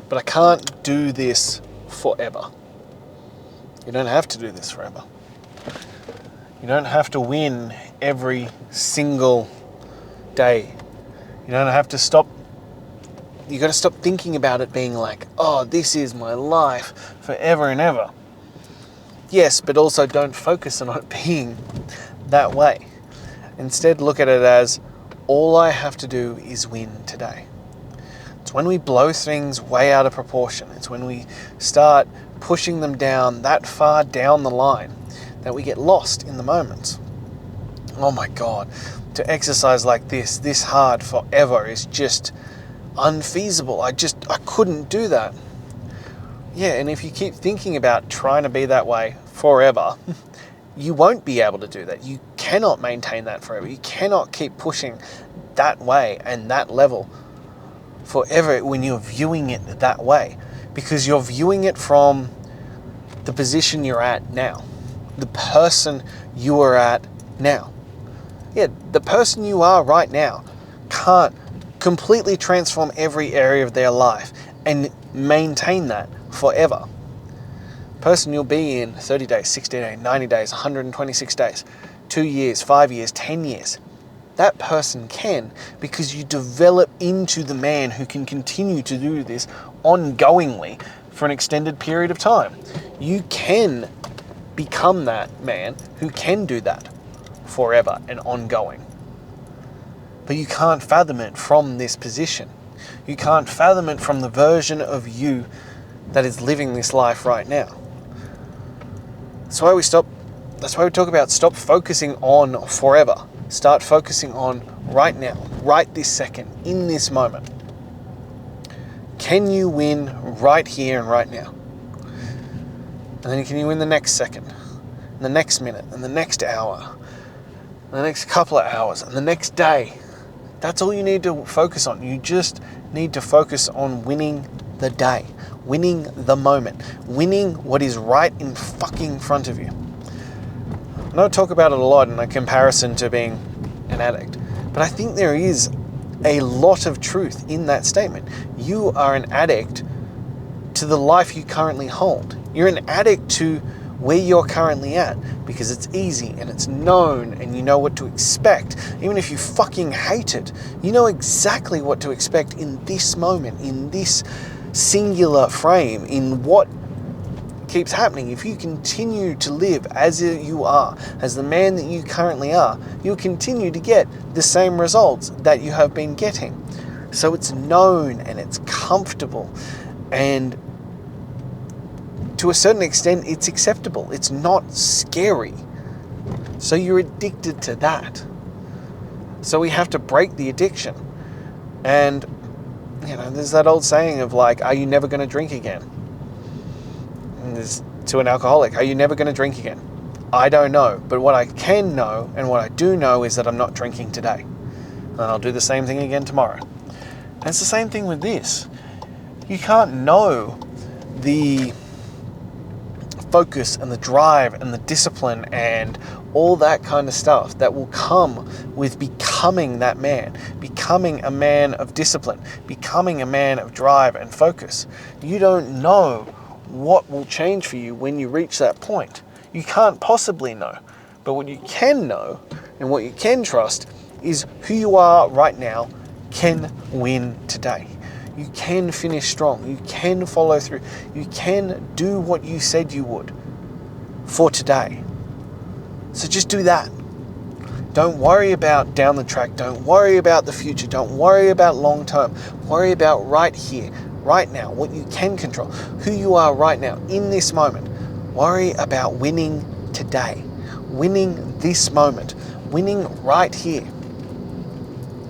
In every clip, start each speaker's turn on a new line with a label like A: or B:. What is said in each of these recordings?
A: but I can't do this forever. You don't have to do this forever. You don't have to win every single day. You don't have to stop. You got to stop thinking about it being like, oh, this is my life forever and ever. Yes, but also don't focus on it being that way. Instead, look at it as, all I have to do is win today. It's when we blow things way out of proportion. It's when we start pushing them down that far down the line that we get lost in the moment. Oh my God, to exercise like this hard forever is just unfeasible. I couldn't do that. Yeah, and if you keep thinking about trying to be that way forever, you won't be able to do that. You cannot maintain that forever. You cannot keep pushing that way and that level forever when you're viewing it that way, because you're viewing it from the position you're at now, the person you are at now. Yeah, the person you are right now can't completely transform every area of their life and maintain that forever. The person you'll be in 30 days, 60 days, 90 days, 126 days, 2 years, 5 years, 10 years, that person can, because you develop into the man who can continue to do this ongoingly for an extended period of time. You can become that man who can do that forever and ongoing. But you can't fathom it from this position. You can't fathom it from the version of you that is living this life right now. That's why we talk about stop focusing on forever. Start focusing on right now, right this second, in this moment. Can you win right here and right now? And then can you win the next second, and the next minute, and the next hour, and the next couple of hours, and the next day? That's all you need to focus on. You just need to focus on winning the day, winning the moment, winning what is right in fucking front of you. I know I talk about it a lot in a comparison to being an addict, but I think there is a lot of truth in that statement. You are an addict to the life you currently hold. You're an addict to where you're currently at because it's easy and it's known and you know what to expect. Even if you fucking hate it, you know exactly what to expect in this moment, in this singular frame, in what keeps happening. If you continue to live as you are, as the man that you currently are, you'll continue to get the same results that you have been getting. So it's known and it's comfortable, and to a certain extent it's acceptable. It's not scary. So you're addicted to that. So we have to break the addiction. And there's that old saying of like, are you never going to drink again? And there's, to an alcoholic, are you never going to drink again? I don't know. But what I can know and what I do know is that I'm not drinking today. And I'll do the same thing again tomorrow. And it's the same thing with this. You can't know the focus and the drive and the discipline and all that kind of stuff that will come with becoming that man, becoming a man of discipline, becoming a man of drive and focus. You don't know what will change for you when you reach that point. You can't possibly know. But what you can know and what you can trust is who you are right now can win today. You can finish strong. You can follow through. You can do what you said you would for today. So just do that. Don't worry about down the track. Don't worry about the future. Don't worry about long term. Worry about right here, right now, what you can control, who you are right now in this moment. Worry about winning today, winning this moment, winning right here.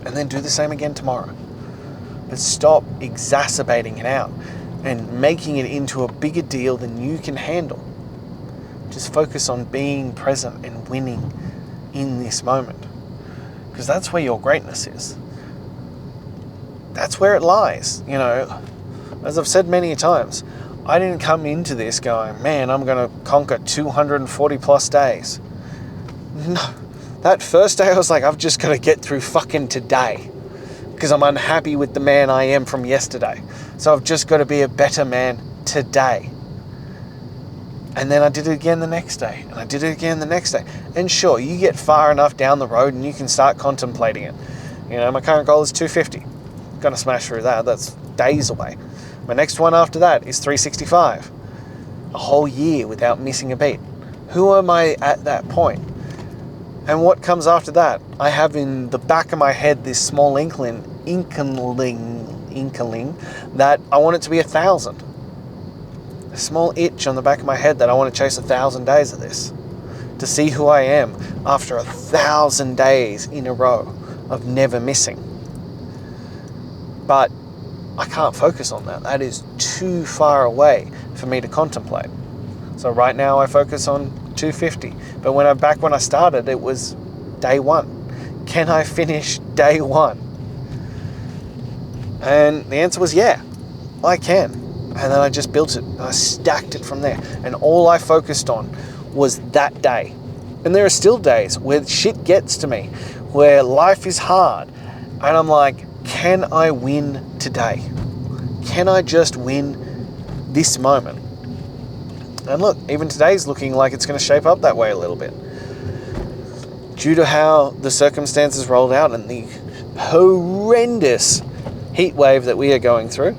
A: And then do the same again tomorrow. But stop exacerbating it out and making it into a bigger deal than you can handle. Just focus on being present and winning in this moment. Because that's where your greatness is. That's where it lies. As I've said many times, I didn't come into this going, man, I'm going to conquer 240 plus days. No. That first day I was like, I've just got to get through fucking today. because I'm unhappy with the man I am from yesterday. So I've just got to be a better man today. And then I did it again the next day, and I did it again the next day. And sure, you get far enough down the road and you can start contemplating it. You know, my current goal is 250. Gonna smash through that. That's days away. My next one after that is 365. A whole year without missing a beat. Who am I at that point? And what comes after that? I have in the back of my head this small inkling that I want it to be 1,000. A small itch on the back of my head that I want to chase 1,000 days of this. To see who I am after 1,000 days in a row of never missing. But I can't focus on that. That is too far away for me to contemplate. So right now I focus on 250. But when I started, it was day one. Can I finish day one? And the answer was yeah, I can. And then I just built it. I stacked it from there. And all I focused on was that day. And there are still days where shit gets to me, where life is hard. And I'm like, can I win today? Can I just win this moment? And look, even today's looking like it's going to shape up that way a little bit. Due to how the circumstances rolled out and the horrendous heat wave that we are going through,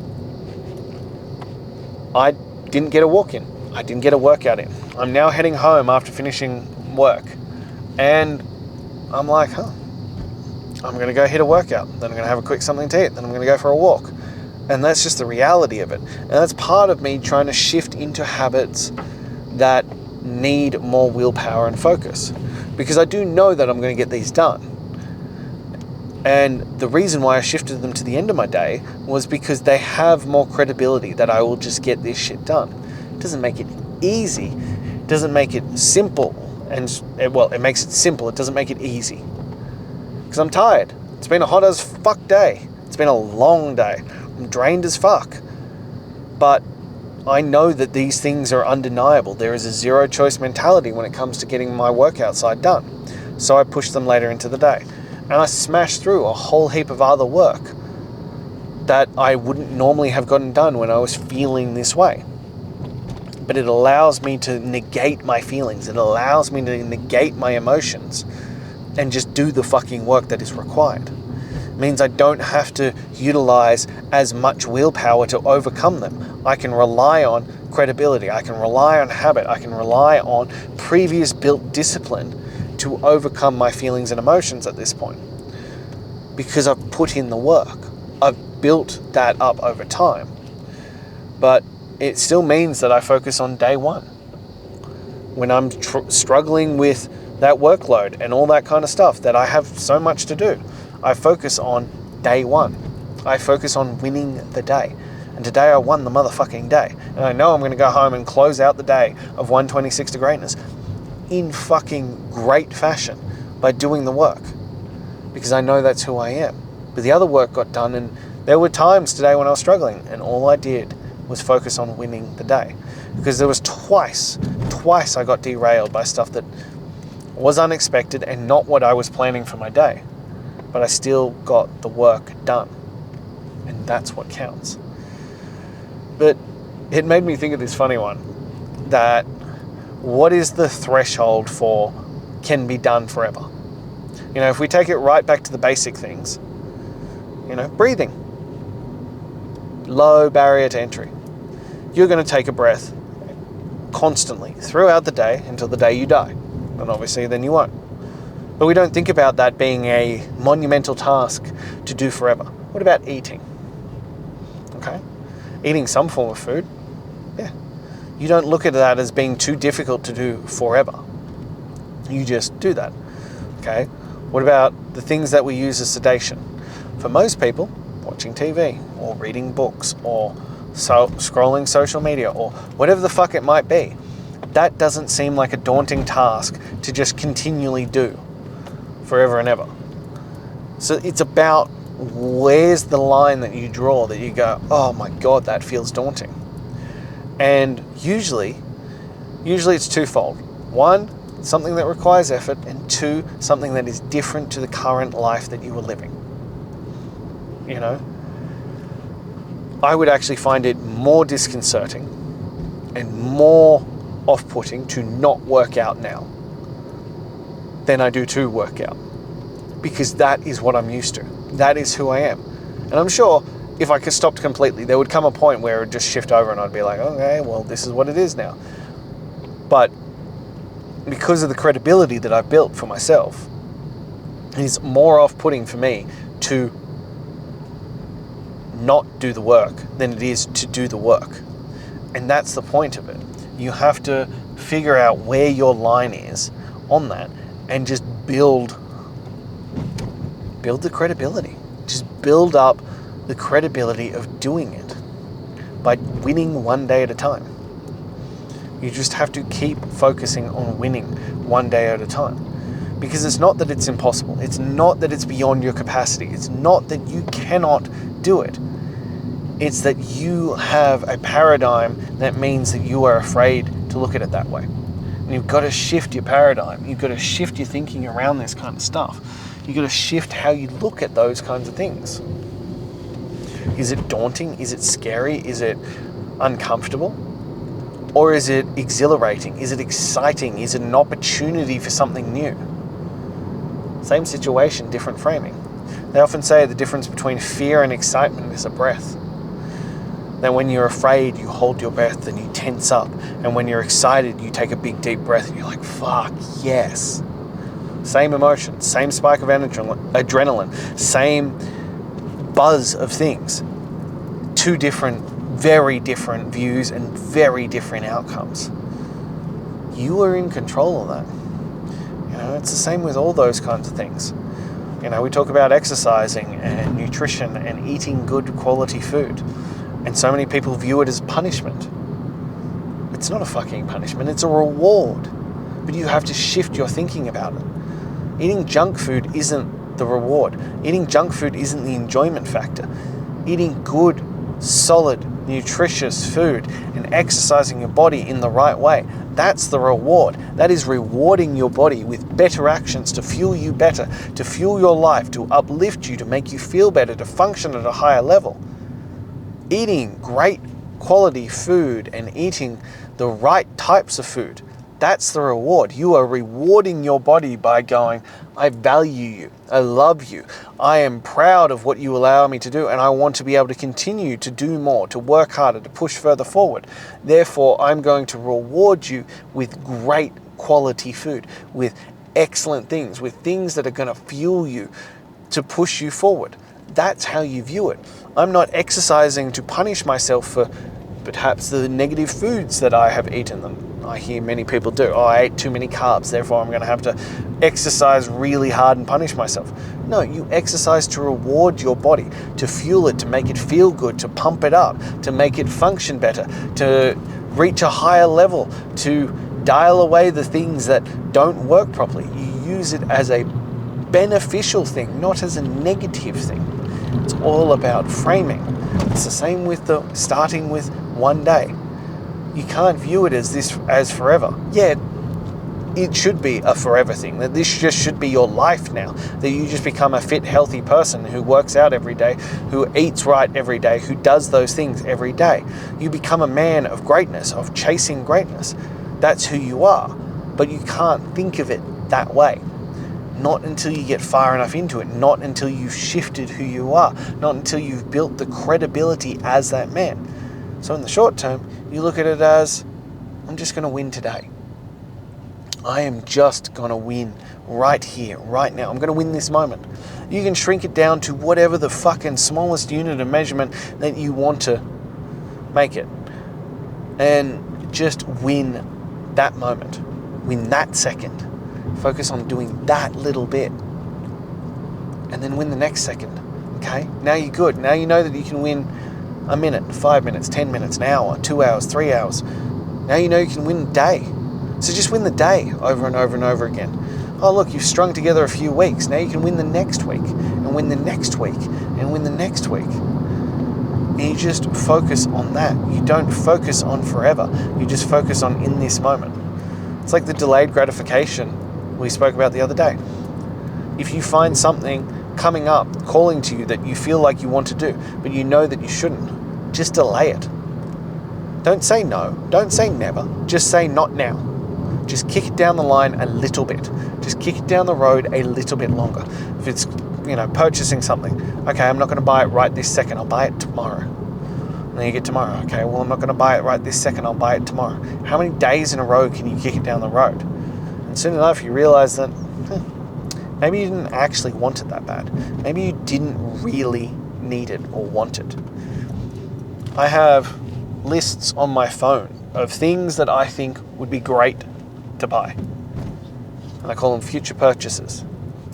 A: I didn't get a walk in. I didn't get a workout in. I'm now heading home after finishing work. And I'm like, I'm going to go hit a workout. Then I'm going to have a quick something to eat. Then I'm going to go for a walk. And that's just the reality of it. And that's part of me trying to shift into habits that need more willpower and focus. Because I do know that I'm going to get these done. And the reason why I shifted them to the end of my day was because they have more credibility that I will just get this shit done. It doesn't make it easy. It doesn't make it simple. And, well, it makes it simple. It doesn't make it easy. Because I'm tired. It's been a hot as fuck day. It's been a long day. I'm drained as fuck. But I know that these things are undeniable. There is a zero choice mentality when it comes to getting my work outside done. So I push them later into the day. And I smash through a whole heap of other work that I wouldn't normally have gotten done when I was feeling this way. But it allows me to negate my feelings. It allows me to negate my emotions and just do the fucking work that is required. It means I don't have to utilize as much willpower to overcome them. I can rely on credibility. I can rely on habit. I can rely on previous built discipline to overcome my feelings and emotions at this point. Because I've put in the work. I've built that up over time. But it still means that I focus on day one. When I'm struggling with that workload and all that kind of stuff, that I have so much to do, I focus on day one. I focus on winning the day. And today I won the motherfucking day. And I know I'm going to go home and close out the day of 126 to greatness in fucking great fashion by doing the work. Because I know that's who I am. But the other work got done, and there were times today when I was struggling, and all I did was focus on winning the day. Because there was twice I got derailed by stuff that was unexpected and not what I was planning for my day. But I still got the work done. And that's what counts. But it made me think of this funny one. That what is the threshold for can be done forever? You know, if we take it right back to the basic things, you know, breathing. Low barrier to entry. You're going to take a breath constantly throughout the day until the day you die. And obviously then you won't. But we don't think about that being a monumental task to do forever. What about eating? Okay? Eating some form of food, yeah. You don't look at that as being too difficult to do forever. You just do that. Okay? What about the things that we use as sedation? For most people, watching TV or reading books or scrolling social media or whatever the fuck it might be, that doesn't seem like a daunting task to just continually do forever and ever. So it's about where's the line that you draw that you go, oh my God, that feels daunting. And usually it's twofold. One, something that requires effort, and two, something that is different to the current life that you are living. you know, I would actually find it more disconcerting and more off-putting to not work out now than I do to work out, because that is what I'm used to. That is who I am. And I'm sure if I could stop completely, there would come a point where it would just shift over and I'd be like, okay, well, this is what it is now. But because of the credibility that I've built for myself, it's more off-putting for me to not do the work than it is to do the work. And that's the point of it. You have to figure out where your line is on that and just build the credibility. Just build up the credibility of doing it by winning one day at a time. You just have to keep focusing on winning one day at a time. Because it's not that it's impossible. It's not that it's beyond your capacity. It's not that you cannot do it. It's that you have a paradigm that means that you are afraid to look at it that way. And you've got to shift your paradigm. You've got to shift your thinking around this kind of stuff. You've got to shift how you look at those kinds of things. Is it daunting? Is it scary? Is it uncomfortable? Or is it exhilarating? Is it exciting? Is it an opportunity for something new? Same situation, different framing. They often say the difference between fear and excitement is a breath. That when you're afraid, you hold your breath and you tense up. And when you're excited, you take a big deep breath and you're like, fuck, yes. Same emotion, same spike of adrenaline, same buzz of things. Two different, very different views and very different outcomes. You are in control of that. You know, it's the same with all those kinds of things. You know, we talk about exercising and nutrition and eating good quality food. And so many people view it as punishment. It's not a fucking punishment, it's a reward. But you have to shift your thinking about it. Eating junk food isn't the reward. Eating junk food isn't the enjoyment factor. Eating good, solid, nutritious food and exercising your body in the right way, that's the reward. That is rewarding your body with better actions to fuel you better, to fuel your life, to uplift you, to make you feel better, to function at a higher level. Eating great quality food and eating the right types of food, that's the reward. You are rewarding your body by going, I value you, I love you, I am proud of what you allow me to do, and I want to be able to continue to do more, to work harder, to push further forward. Therefore, I'm going to reward you with great quality food, with excellent things, with things that are going to fuel you to push you forward. That's how you view it. I'm not exercising to punish myself for perhaps the negative foods that I have eaten them. I hear many people do. Oh, I ate too many carbs, therefore I'm going to have to exercise really hard and punish myself. No, you exercise to reward your body, to fuel it, to make it feel good, to pump it up, to make it function better, to reach a higher level, to dial away the things that don't work properly. You use it as a beneficial thing, not as a negative thing. It's all about framing. It's the same with starting with one day. You can't view it as forever. Yeah, it should be a forever thing. That this just should be your life now. That you just become a fit, healthy person who works out every day, who eats right every day, who does those things every day. You become a man of greatness, of chasing greatness. That's who you are. But you can't think of it that way. Not until you get far enough into it. Not until you've shifted who you are. Not until you've built the credibility as that man. So in the short term, you look at it as, I'm just going to win today. I am just going to win right here, right now. I'm going to win this moment. You can shrink it down to whatever the fucking smallest unit of measurement that you want to make it. And just win that moment. Win that second. Focus on doing that little bit. And then win the next second. Okay? Now you're good. Now you know that you can win a minute, 5 minutes, 10 minutes, an hour, 2 hours, 3 hours. Now you know you can win the day. So just win the day over and over and over again. Oh look, you've strung together a few weeks. Now you can win the next week, and win the next week, and win the next week. And you just focus on that. You don't focus on forever. You just focus on in this moment. It's like the delayed gratification we spoke about the other day. If you find something coming up, calling to you that you feel like you want to do, but you know that you shouldn't, just delay it. Don't say no. Don't say never. Just say not now. Just kick it down the line a little bit. Just kick it down the road a little bit longer. If it's, purchasing something, okay, I'm not going to buy it right this second. I'll buy it tomorrow. And then you get tomorrow. Okay, well, I'm not going to buy it right this second. I'll buy it tomorrow. How many days in a row can you kick it down the road? And soon enough, you realize that maybe you didn't actually want it that bad. Maybe you didn't really need it or want it. I have lists on my phone of things that I think would be great to buy. And I call them future purchases.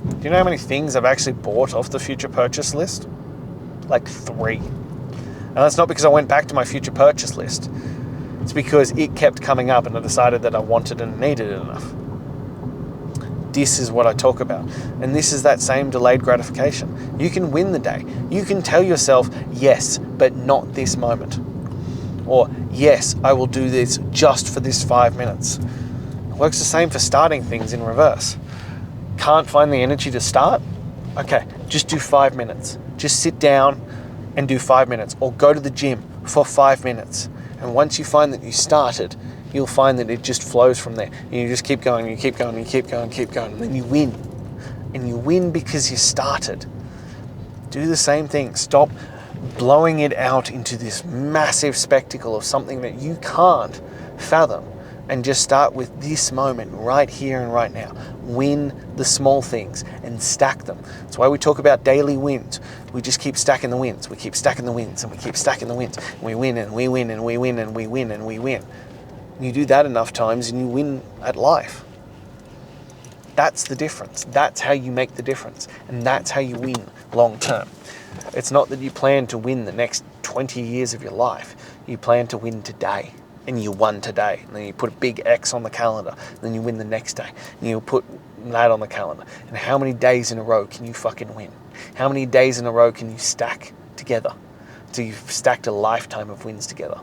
A: Do you know how many things I've actually bought off the future purchase list? Like 3. And that's not because I went back to my future purchase list. It's because it kept coming up and I decided that I wanted and needed it enough. This is what I talk about. And this is that same delayed gratification. You can win the day. You can tell yourself, yes, but not this moment. Or, yes, I will do this just for this 5 minutes. It works the same for starting things in reverse. Can't find the energy to start? Okay, just do 5 minutes. Just sit down and do 5 minutes. Or go to the gym for 5 minutes. And once you find that you started, you'll find that it just flows from there. And you just keep going, you keep going, you keep going, keep going, and then you win. And you win because you started. Do the same thing. Stop blowing it out into this massive spectacle of something that you can't fathom, and just start with this moment right here and right now. Win the small things and stack them. That's why we talk about daily wins. We just keep stacking the wins. We keep stacking the wins and we keep stacking the wins. We win and we win and we win and we win and we win. You do that enough times and you win at life. That's the difference. That's how you make the difference. And that's how you win long term. It's not that you plan to win the next 20 years of your life. You plan to win today. And you won today. And then you put a big X on the calendar. And then you win the next day. And you put that on the calendar. And how many days in a row can you fucking win? How many days in a row can you stack together? So you've stacked a lifetime of wins together.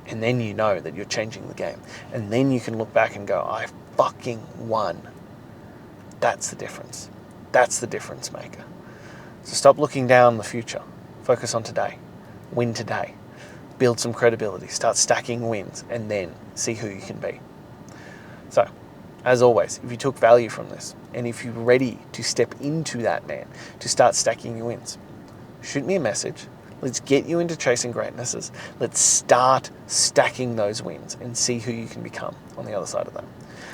A: And then you know that you're changing the game. And then you can look back and go, I fucking won. That's the difference. That's the difference maker. So stop looking down the future. Focus on today. Win today. Build some credibility. Start stacking wins and then see who you can be. So, as always, if you took value from this and if you're ready to step into that, man, to start stacking your wins, shoot me a message. Let's get you into chasing greatnesses. Let's start stacking those wins and see who you can become on the other side of that.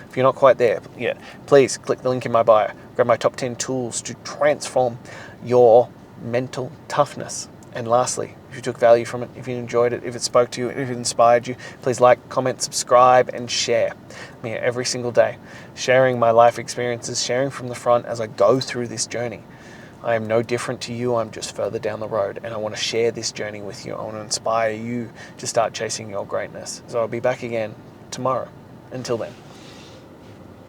A: If you're not quite there yet, please click the link in my bio. Grab my top 10 tools to transform your mental toughness. And lastly, if you took value from it, if you enjoyed it, if it spoke to you, if it inspired you, please like, comment, subscribe, and share. I'm here every single day, sharing my life experiences, sharing from the front as I go through this journey. I am no different to you. I'm just further down the road, and I want to share this journey with you. I want to inspire you to start chasing your greatness. So I'll be back again tomorrow. Until then.